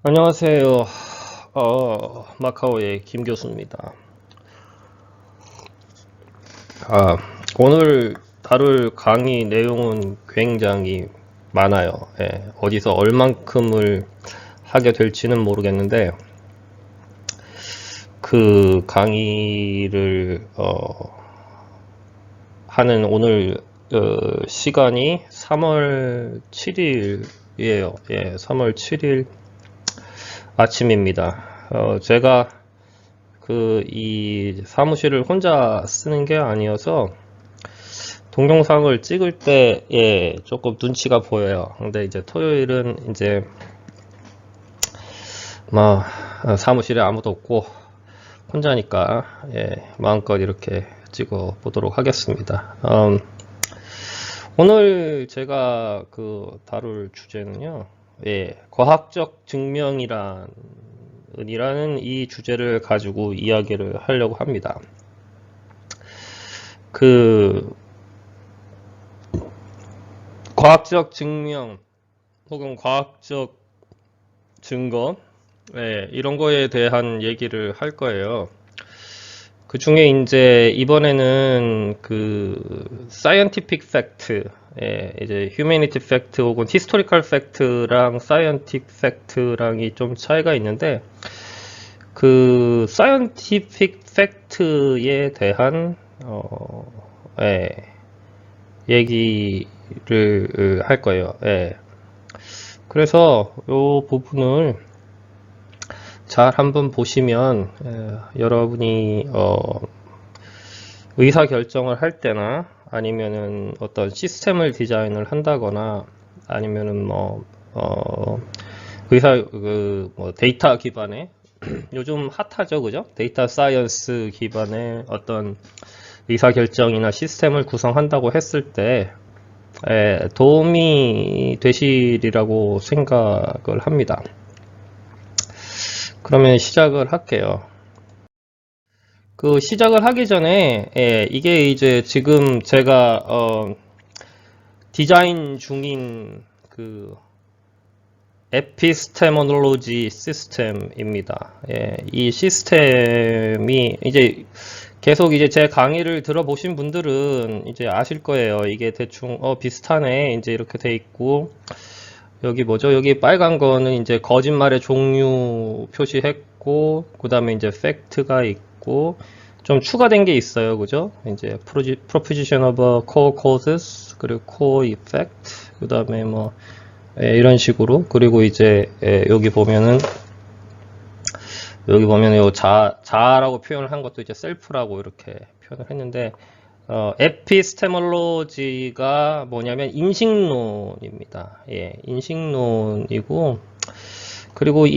안녕하세요. 마카오의 김 교수입니다. 아, 오늘 다룰 강의 내용은 굉장히 많아요. 예, 어디서 얼만큼을 하게 될지는 모르겠는데, 그 강의를, 하는 오늘, 시간이 3월 7일이에요. 예, 3월 7일 아침입니다. 제가 이 사무실을 혼자 쓰는 게 아니어서 동영상을 찍을 때에 조금 눈치가 보여요. 근데 이제 토요일은 이제 뭐 사무실에 아무도 없고 혼자니까 마음껏 이렇게 찍어 보도록 하겠습니다. 오늘 제가 다룰 주제는요. 과학적 증명이라는 이 주제를 가지고 이야기를 하려고 합니다. 과학적 증명 혹은 과학적 증거, 이런 거에 대한 얘기를 할 거예요. 그 중에 이제 이번에는 scientific fact, 이제 humanity fact 혹은 historical fact랑 scientific fact랑이 좀 차이가 있는데, scientific fact에 대한, 얘기를 할 거예요. 그래서 이 부분을 잘 한번 보시면 여러분이 의사 결정을 할 때나 아니면은 어떤 시스템을 디자인을 한다거나 아니면은 데이터 기반의 요즘 핫하죠, 그죠? 데이터 사이언스 기반의 어떤 의사 결정이나 시스템을 구성한다고 했을 때 도움이 되시리라고 생각을 합니다. 그러면 시작을 할게요. 시작을 하기 전에, 이게 이제 지금 제가, 디자인 중인 에피스테모놀로지 시스템입니다. 이 시스템이 이제 계속 이제 제 강의를 들어보신 분들은 이제 아실 거예요. 이게 대충, 비슷하네. 이제 이렇게 돼 있고, 여기 뭐죠? 여기 빨간 거는 이제 거짓말의 종류 표시했고, 그 다음에 이제 팩트가 있고, 좀 추가된 게 있어요. 그죠? 이제 proposition of core causes, 그리고 core effect, 그 다음에 이런 식으로. 그리고 이제, 여기 보면은 요 자아라고 표현을 한 것도 이제 셀프라고 이렇게 표현을 했는데, 에피스테몰로지가 뭐냐면 인식론입니다. 인식론이고, 그리고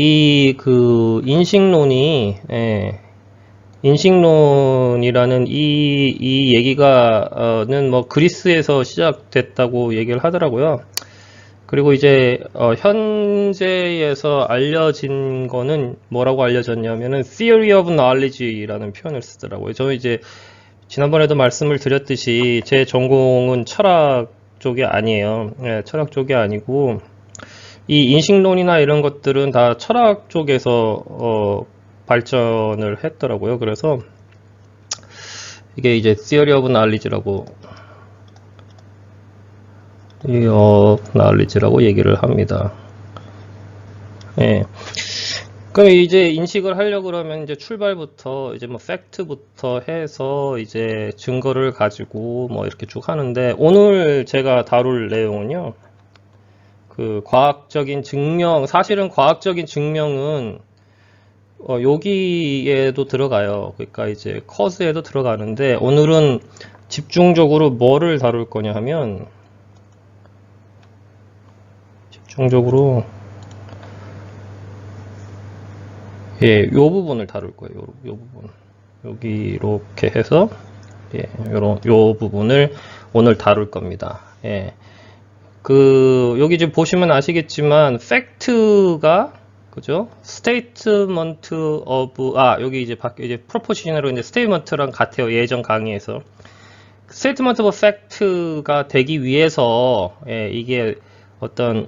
인식론이라는 이 얘기가는 그리스에서 시작됐다고 얘기를 하더라고요. 그리고 이제 현재에서 알려진 거는 뭐라고 알려졌냐면은 theory of knowledge라는 표현을 쓰더라고요. 저는 이제 지난번에도 말씀을 드렸듯이 제 전공은 철학 쪽이 아니에요. 철학 쪽이 아니고 이 인식론이나 이런 것들은 다 철학 쪽에서 발전을 했더라고요. 그래서 이게 이제 theory of knowledge라고 얘기를 합니다. 그럼 이제 인식을 하려고 그러면 이제 출발부터 이제 팩트부터 해서 이제 증거를 가지고 이렇게 쭉 하는데, 오늘 제가 다룰 내용은요. 과학적인 증명, 사실은 과학적인 증명은 여기에도 들어가요. 그러니까 이제 커즈에도 들어가는데, 오늘은 집중적으로 뭐를 다룰 거냐 하면 집중적으로 요 부분을 다룰 거예요. 요 부분. 여기 이렇게 해서 요 부분을 오늘 다룰 겁니다. 여기 지금 보시면 아시겠지만 팩트가 그죠? statement of 여기 이제 밖에 이제 proposition으로 이제 statement랑 같아요. 예전 강의에서 statement of fact가 되기 위해서 이게 어떤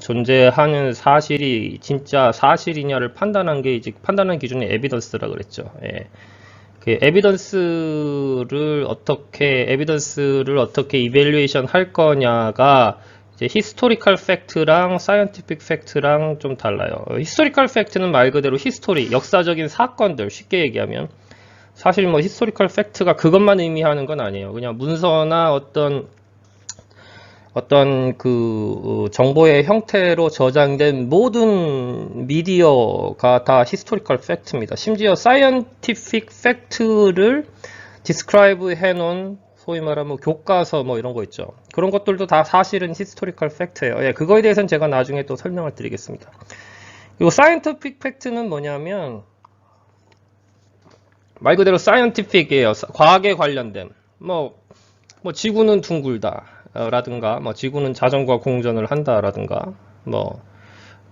존재하는 사실이 진짜 사실이냐를 판단한 게 이제 판단하는 기준이 에비던스라 그랬죠. 예. 그 에비던스를 어떻게 이밸류에이션 할 거냐가 이제 히스토리컬 팩트랑 사이언티픽 팩트랑 좀 달라요. 히스토리컬 팩트는 말 그대로 히스토리, 역사적인 사건들, 쉽게 얘기하면 사실 뭐 히스토리컬 팩트가 그것만 의미하는 건 아니에요. 그냥 문서나 어떤 그 정보의 형태로 저장된 모든 미디어가 다 히스토리컬 팩트입니다. 심지어 사이언티픽 팩트를 디스크라이브 해놓은 소위 말하면 교과서 뭐 이런 거 있죠. 그런 것들도 다 사실은 히스토리컬 팩트예요. 예, 그거에 대해서는 제가 나중에 또 설명을 드리겠습니다. 그리고 사이언티픽 팩트는 뭐냐면 말 그대로 사이언티픽이에요. 과학에 관련된 뭐 지구는 둥글다 라든가 뭐 지구는 자전거 공전을 한다 라든가 뭐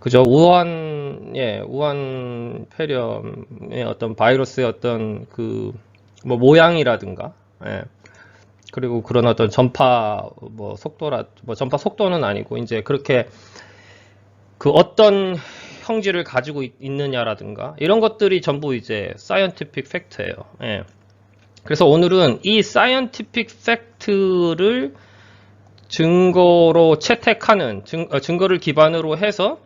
그저 우한 폐렴의 어떤 바이러스의 어떤 그 뭐 모양이라든가 예. 그리고 그런 어떤 전파 뭐 전파 속도는 아니고 이제 그렇게 그 어떤 형질을 가지고 있느냐라든가 이런 것들이 전부 이제 사이언티픽 팩트예요. 예. 그래서 오늘은 이 사이언티픽 팩트를 증거로 채택하는 증거를 기반으로 해서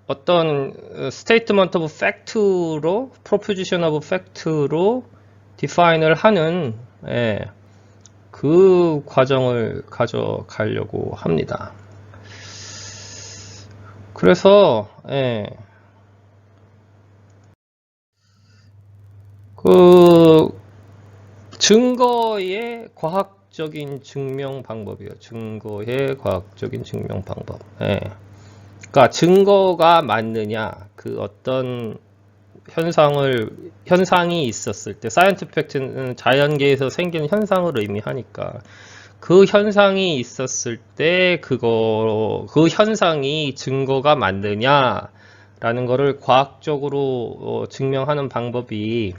어떤 statement of fact로 proposition of fact로 define을 하는 그 과정을 가져가려고 합니다. 그래서 그 증거의 과학적인 증명 방법이에요. 증거의 과학적인 증명 방법. 그러니까 증거가 맞느냐, 그 어떤 현상이 있었을 때, 사이언티픽 팩트는 자연계에서 생긴 현상을 의미하니까, 그 현상이 있었을 때, 그 현상이 증거가 맞느냐라는 거를 과학적으로 증명하는 방법이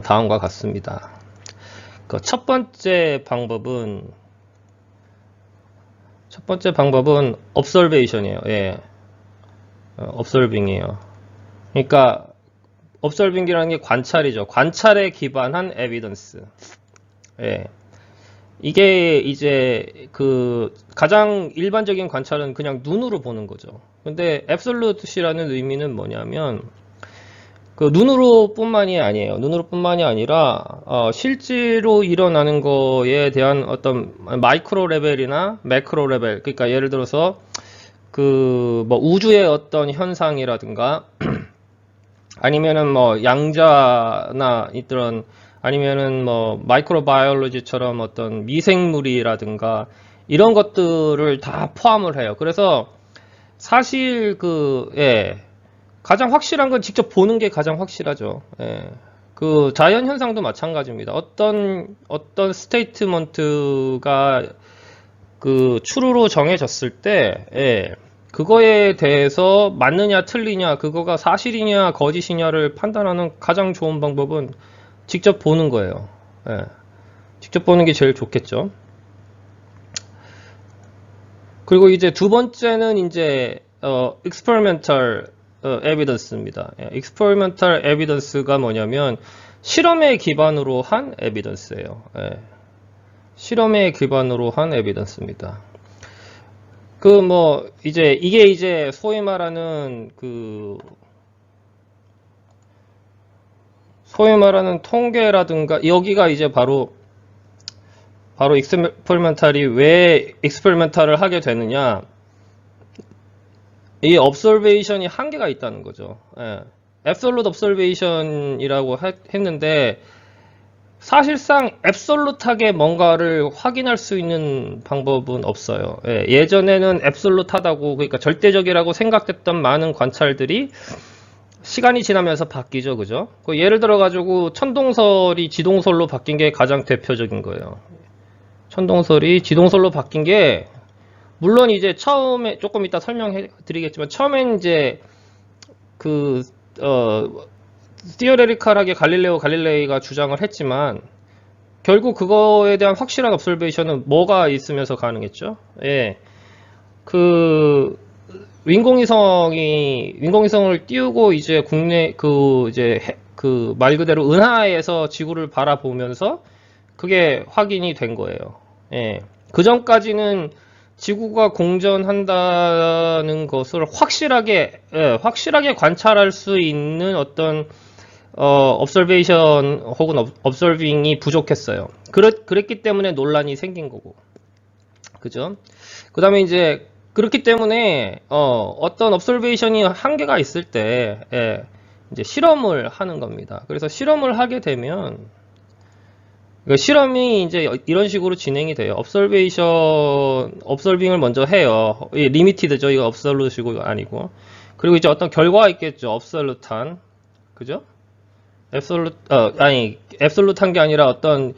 다음과 같습니다. 첫 번째 방법은 observation이에요. 예. observing이에요. 그러니까 observing이라는 게 관찰이죠. 관찰에 기반한 evidence. 예. 이게 이제 그 가장 일반적인 관찰은 그냥 눈으로 보는 거죠. 근데 absolute이라는 의미는 뭐냐면 그 눈으로뿐만이 아니에요. 눈으로뿐만이 아니라 실제로 일어나는 거에 대한 어떤 마이크로 레벨이나 매크로 레벨. 그러니까 예를 들어서 그 뭐 우주의 어떤 현상이라든가 아니면은 뭐 양자나 이런 아니면은 뭐 마이크로바이올로지처럼 어떤 미생물이라든가 이런 것들을 다 포함을 해요. 그래서 사실 가장 확실한 건 직접 보는 게 가장 확실하죠. 그 자연 현상도 마찬가지입니다. 어떤 스테이트먼트가 그 true로 정해졌을 때 그거에 대해서 맞느냐 틀리냐, 그거가 사실이냐 거짓이냐를 판단하는 가장 좋은 방법은 직접 보는 거예요. 직접 보는 게 제일 좋겠죠. 그리고 이제 두 번째는 이제 experimental evidence입니다. experimental evidence가 뭐냐면 실험에 기반으로 한 evidence예요. 실험에 기반으로 한 evidence입니다. 그 뭐 이제 이게 이제 소위 말하는 통계라든가 여기가 이제 바로 익스페리멘탈이 왜 익스페리멘탈을 하게 되느냐, 이 observation이 한계가 있다는 거죠. absolute observation이라고 했는데 사실상 앱솔루트하게 뭔가를 확인할 수 있는 방법은 없어요. 예전에는 앱솔루트하다고, 그러니까 절대적이라고 생각됐던 많은 관찰들이 시간이 지나면서 바뀌죠, 그죠? 예를 들어 가지고 천동설이 지동설로 바뀐 게 가장 대표적인 거예요. 천동설이 지동설로 바뀐 게 물론 이제 처음에 조금 이따 설명해 드리겠지만 처음엔 이제 티어레티컬하게 갈릴레이가 주장을 했지만 결국 그거에 대한 확실한 observation은 뭐가 있으면서 가능했죠? 인공위성을 띄우고 이제 국내 그 말 그대로 은하에서 지구를 바라보면서 그게 확인이 된 거예요. 예. 그 전까지는 지구가 공전한다는 것을 확실하게 관찰할 수 있는 어떤 observation 혹은 observing이 부족했어요. 그랬기 때문에 논란이 생긴 거고. 그죠? 그 다음에 이제, 그렇기 때문에, 어떤 observation이 한계가 있을 때, 예, 이제 실험을 하는 겁니다. 그래서 실험을 하게 되면, 실험이 이제 이런 식으로 진행이 돼요. observing을 먼저 해요. 리미티드죠. 이거 absolute이고 아니고. 그리고 이제 어떤 결과가 있겠죠. absolute한. 그죠? absolute한 게 아니라 어떤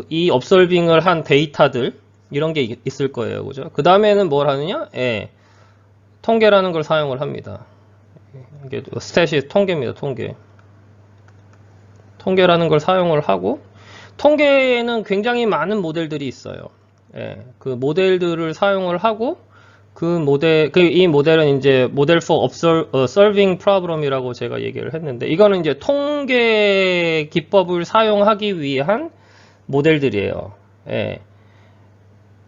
이 observing을 한 데이터들, 이런 게 있을 거예요. 그죠? 그 다음에는 뭘 하느냐? 예. 통계라는 걸 사용을 합니다. 이게 스탯이 통계입니다. 통계라는 걸 사용을 하고, 통계에는 굉장히 많은 모델들이 있어요. 예, 그 모델들을 사용을 하고, 이 모델은 이제 모델 for solving problem이라고 제가 얘기를 했는데, 이거는 이제 통계 기법을 사용하기 위한 모델들이에요. 예.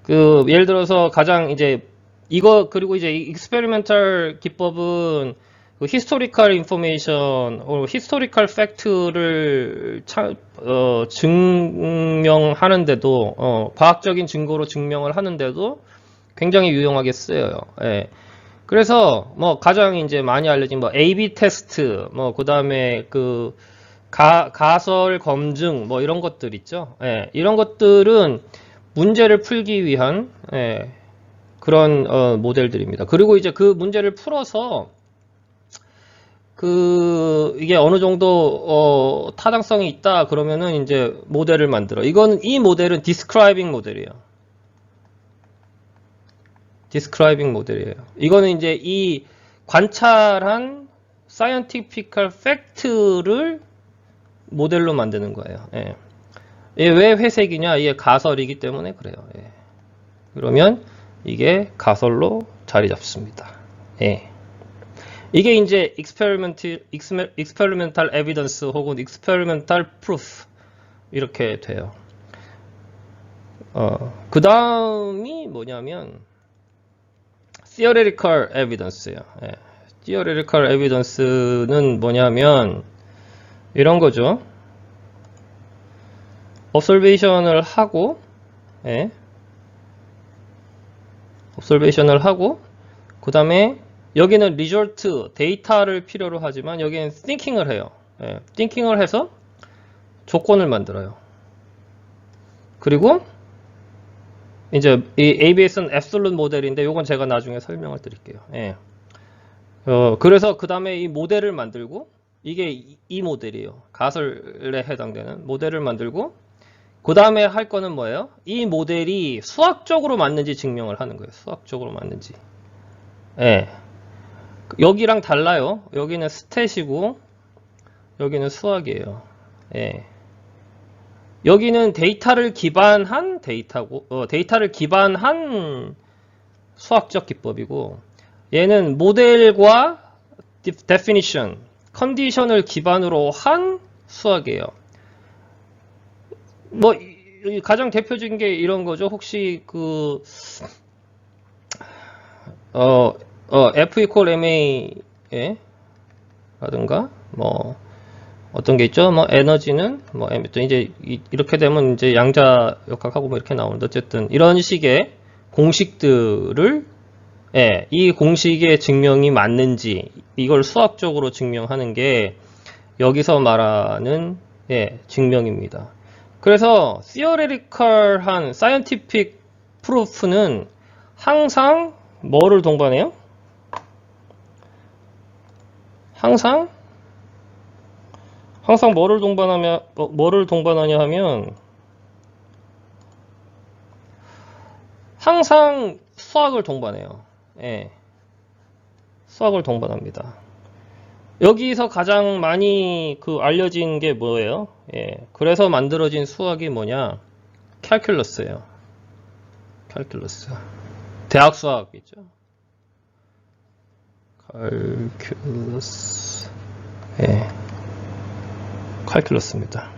예를 들어서 가장 이제 그리고 이제 experimental 기법은 그 historical information, historical fact를 증명하는데도, 과학적인 증거로 증명을 하는데도 굉장히 유용하게 쓰여요. 예. 그래서 뭐 가장 이제 많이 알려진 뭐 A/B 테스트, 뭐 그다음에 가설 검증, 뭐 이런 것들 있죠. 예. 이런 것들은 문제를 풀기 위한 그런 모델들입니다. 그리고 이제 그 문제를 풀어서 이게 어느 정도 타당성이 있다 그러면은 이제 모델을 만들어. 이 모델은 describing 모델이에요. describing 모델이에요. 이거는 이제 이 관찰한 scientific fact를 모델로 만드는 거예요. 예. 왜 회색이냐? 이게 가설이기 때문에 그래요. 예. 그러면 이게 가설로 자리 잡습니다. 예. 이게 이제 experimental evidence 혹은 experimental proof 이렇게 돼요. 그 다음이 뭐냐면 theoretical evidence예요. 예. theoretical evidence는 뭐냐면 이런 거죠. observation을 하고, 예. observation을 하고, 그 다음에 여기는 result, 데이터를 필요로 하지만 여기는 thinking을 해요. 예. thinking을 해서 조건을 만들어요. 그리고 이제 이 ABS는 absolute 모델인데 이건 제가 나중에 설명을 드릴게요. 예. 그래서 그 다음에 이 모델을 만들고 이게 이 모델이에요. 가설에 해당되는 모델을 만들고 그 다음에 할 거는 뭐예요? 이 모델이 수학적으로 맞는지 증명을 하는 거예요. 수학적으로 맞는지. 예. 여기랑 달라요. 여기는 스탯이고 여기는 수학이에요. 예. 여기는 데이터를 기반한 데이터를 기반한 수학적 기법이고 얘는 모델과 definition, 컨디션을 기반으로 한 수학이에요. 뭐 가장 대표적인 게 이런 거죠. 혹시 F equal ma 라든가 뭐 어떤 게 있죠? 뭐 에너지는 뭐 이제 이렇게 되면 이제 양자역학하고 뭐 이렇게 나오는데 어쨌든 이런 식의 공식들을 이 공식의 증명이 맞는지 이걸 수학적으로 증명하는 게 여기서 말하는 증명입니다. 그래서 theoretical한 scientific proof는 항상 뭐를 동반해요? 항상 뭐를 동반하냐 하면 항상 수학을 동반해요. 예. 수학을 동반합니다. 여기서 가장 많이 알려진 게 뭐예요? 예. 그래서 만들어진 수학이 뭐냐? 캘큘러스예요. 캘큘러스. 대학 수학이죠. 칼큘러스. 예, 칼큘러스입니다.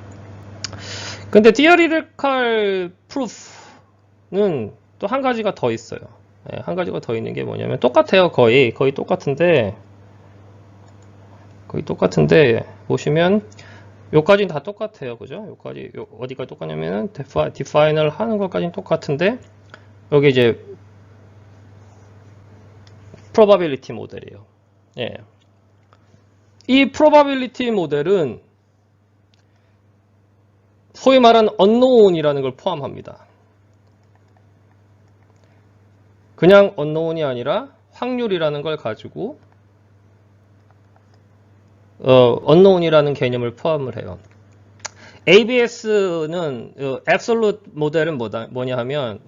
근데 디어리티컬 프루프는 또 한 가지가 더 있어요. 예, 한 가지가 더 있는 게 뭐냐면 똑같아요. 거의 똑같은데 보시면 요까지는 다 똑같아요. 그죠? 요까지 어디까지 똑같냐면은 define을 하는 것까지는 똑같은데 여기 이제 probability 모델이에요. 예. 이 probability 모델은 소위 말하는 unknown이라는 걸 포함합니다. 그냥 unknown이 아니라 확률이라는 걸 가지고 unknown이라는 개념을 포함을 해요. ABS는 absolute 모델은 뭐냐 하면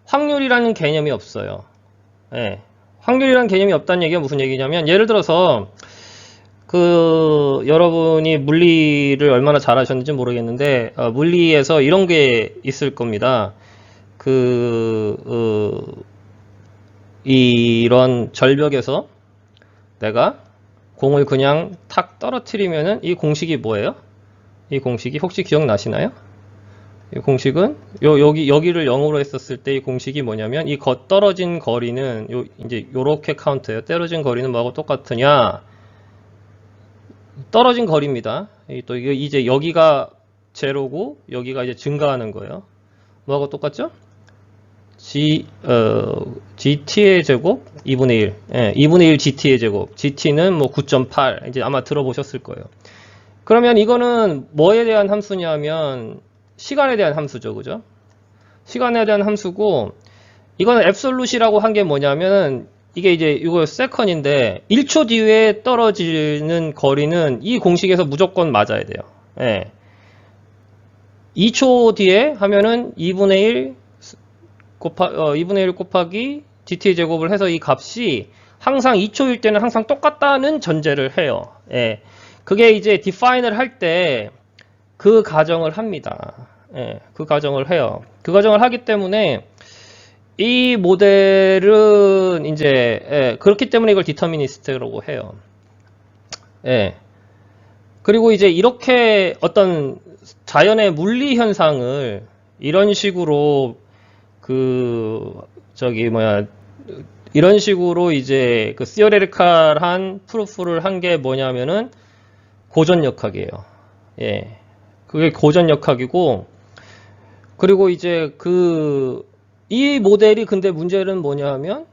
확률이라는 개념이 없어요. 예, 확률이라는 개념이 없다는 얘기가 무슨 얘기냐면 예를 들어서 여러분이 물리를 얼마나 잘하셨는지 모르겠는데 물리에서 이런 게 있을 겁니다. 이런 절벽에서 내가 공을 그냥 탁 떨어뜨리면은 이 공식이 뭐예요? 이 공식이 혹시 기억나시나요? 이 공식은 여기를 0으로 했었을 때 이 공식이 뭐냐면 이 떨어진 거리는 이제 요렇게 카운트해요. 떨어진 거리는 뭐하고 똑같으냐? 떨어진 거리입니다. 또 이제 여기가 제로고 여기가 이제 증가하는 거예요. 뭐하고 똑같죠? GT의 제곱 2분의 1. 예, 2분의 1 GT의 제곱. GT는 뭐 9.8. 이제 아마 들어보셨을 거예요. 그러면 이거는 뭐에 대한 함수냐면 시간에 대한 함수죠. 그죠? 시간에 대한 함수고 이거는 앱솔루시라고 한 게 뭐냐면 이게 이제 이거 세컨인데 1초 뒤에 떨어지는 거리는 이 공식에서 무조건 맞아야 돼요. 예. 2초 뒤에 하면은 2분의 1 곱하기 GT의 제곱을 해서 이 값이 항상 2초일 때는 항상 똑같다는 전제를 해요. 예. 그게 이제 define을 할 때 그 가정을 합니다. 예. 그 가정을 해요. 그 가정을 하기 때문에 이 모델은 이제 그렇기 때문에 이걸 디터미니스트라고 해요. 예. 그리고 이제 이렇게 어떤 자연의 물리 현상을 이런 식으로 이런 식으로 이제 theoretical한 프루프를 한 게 뭐냐면은 고전역학이에요. 예. 그게 고전역학이고, 그리고 이제 이 모델이 근데 문제는 뭐냐 하면,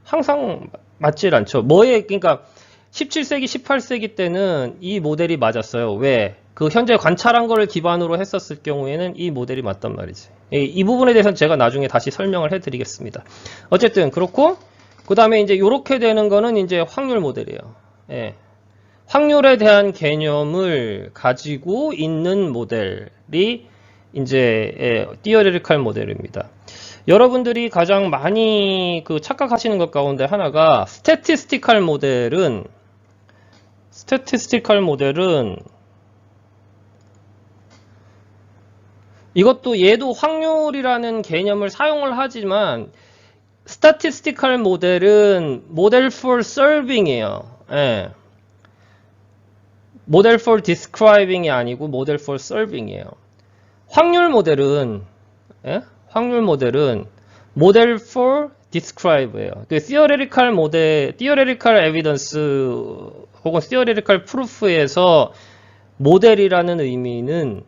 항상 맞질 않죠. 그러니까 17세기, 18세기 때는 이 모델이 맞았어요. 왜? 현재 관찰한 거를 기반으로 했었을 경우에는 이 모델이 맞단 말이지. 이 부분에 대해서는 제가 나중에 다시 설명을 해드리겠습니다. 어쨌든 그렇고, 그 다음에 이제 이렇게 되는 거는 이제 확률 모델이에요. 예. 확률에 대한 개념을 가지고 있는 모델이 이제 theoretical 모델입니다. 여러분들이 가장 많이 착각하시는 것 가운데 하나가 statistical 모델은 얘도 확률이라는 개념을 사용을 하지만 statistical 모델은 model for solving이에요. 예. model for describing이 아니고 model for solving이에요. 확률 모델은 model for describe예요. theoretical 모델, theoretical evidence 혹은 theoretical proof에서 모델이라는 의미는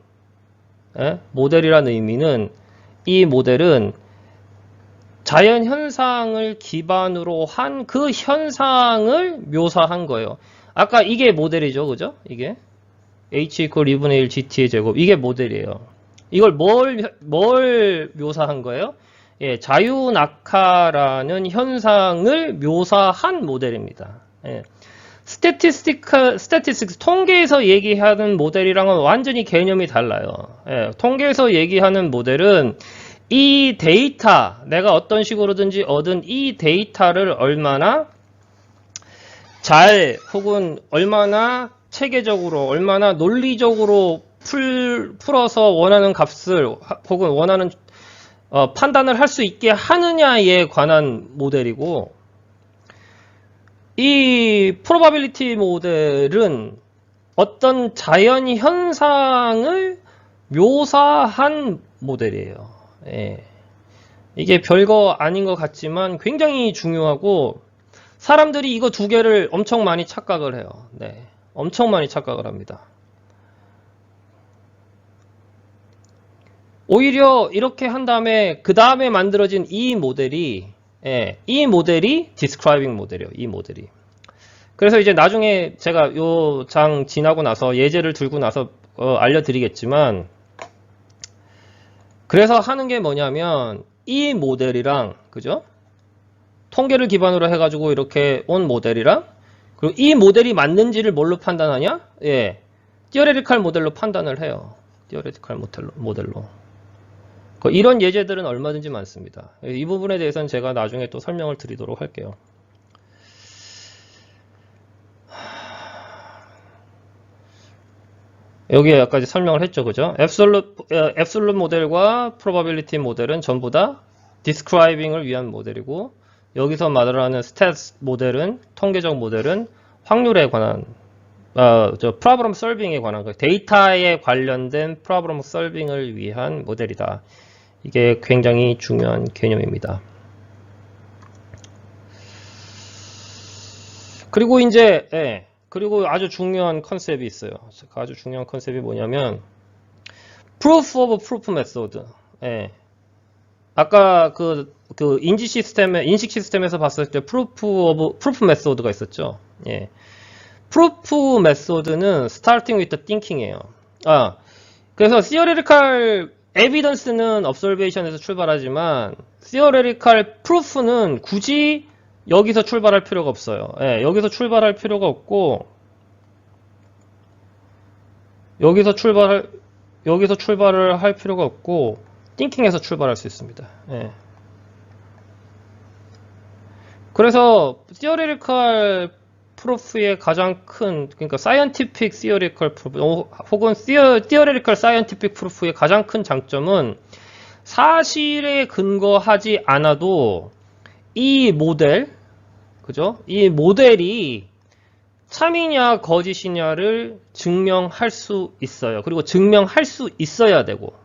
이 모델은 자연 현상을 기반으로 한 그 현상을 묘사한 거예요. 아까 이게 모델이죠. 그죠? 이게 h = 2분의 1 gt의 제곱. 이게 모델이에요. 이걸 뭘 묘사한 거예요? 예, 자유낙하라는 현상을 묘사한 모델입니다. 예. statistics, 통계에서 얘기하는 모델이랑은 완전히 개념이 달라요. 예, 통계에서 얘기하는 모델은 이 데이터, 내가 어떤 식으로든지 얻은 이 데이터를 얼마나 혹은 얼마나 체계적으로, 얼마나 논리적으로 풀어서 원하는 값을 혹은 원하는 판단을 할 수 있게 하느냐에 관한 모델이고, 이 probability 모델은 어떤 자연 현상을 묘사한 모델이에요. 예. 이게 별거 아닌 것 같지만 굉장히 중요하고 사람들이 이거 두 개를 엄청 많이 착각을 해요. 네. 엄청 많이 착각을 합니다. 오히려 이렇게 한 다음에 그 다음에 만들어진 이 모델이 이 모델이 describing 모델이에요. 이 모델이. 그래서 이제 나중에 제가 요 장 지나고 나서 예제를 들고 나서 알려드리겠지만 그래서 하는 게 뭐냐면 이 모델이랑 그죠? 통계를 기반으로 해가지고 이렇게 온 모델이랑 그리고 이 모델이 맞는지를 뭘로 판단하냐? 예, theoretical 모델로 판단을 해요. theoretical 모델로. 이런 예제들은 얼마든지 많습니다. 이 부분에 대해서는 제가 나중에 또 설명을 드리도록 할게요. 여기에 아까 설명을 했죠, 그죠? 앱솔루트 모델과 probability 모델은 전부 다 describing을 위한 모델이고, 여기서 말하는 stats 모델은, 통계적 모델은 확률에 관한, problem solving에 관한, 데이터에 관련된 problem solving을 위한 모델이다. 이게 굉장히 중요한 개념입니다. 그리고 이제, 그리고 아주 중요한 컨셉이 있어요. 아주 중요한 컨셉이 뭐냐면 proof of proof method. 아까 그 인식 시스템에서 봤을 때 proof of proof method가 있었죠. proof method는 starting with the thinking이에요. 그래서 theoretical evidence는 observation에서 출발하지만 theoretical proof는 굳이 여기서 출발할 필요가 없어요. 여기서 출발할 필요가 없고 여기서 출발을 할 필요가 없고 thinking에서 출발할 수 있습니다. 그래서 theoretical proof의 가장 큰 그러니까 scientific theoretical proof 혹은 theoretical scientific proof의 가장 큰 장점은 사실에 근거하지 않아도 이 모델 그죠? 이 모델이 참이냐 거짓이냐를 증명할 수 있어요. 그리고 증명할 수 있어야 되고,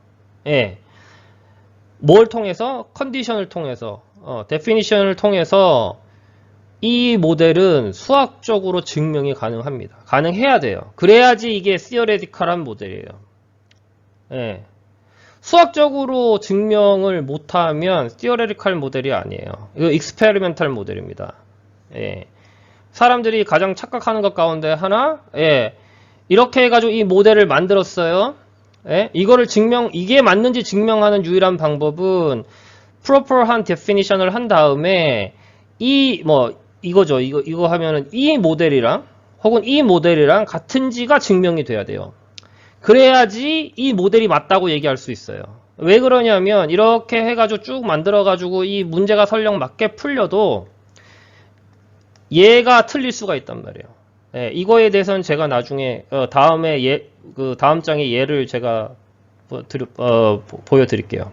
뭘 통해서? 컨디션을 통해서, 데피니션을 통해서 이 모델은 수학적으로 증명이 가능합니다. 가능해야 돼요. 그래야지 이게 theoretical한 모델이에요. 수학적으로 증명을 못하면 theoretical 모델이 아니에요. 이거 experimental 모델입니다. 사람들이 가장 착각하는 것 가운데 하나, 이렇게 해가지고 이 모델을 만들었어요. 이거를 이게 맞는지 증명하는 유일한 방법은 proper한 definition을 한 다음에 이거죠. 이거 하면은 이 모델이랑 혹은 이 모델이랑 같은지가 증명이 돼야 돼요. 그래야지 이 모델이 맞다고 얘기할 수 있어요. 왜 그러냐면 이렇게 해가지고 쭉 만들어가지고 이 문제가 설령 맞게 풀려도 얘가 틀릴 수가 있단 말이에요. 이거에 대해서는 제가 나중에 다음 장의 예를 제가 보여드릴게요.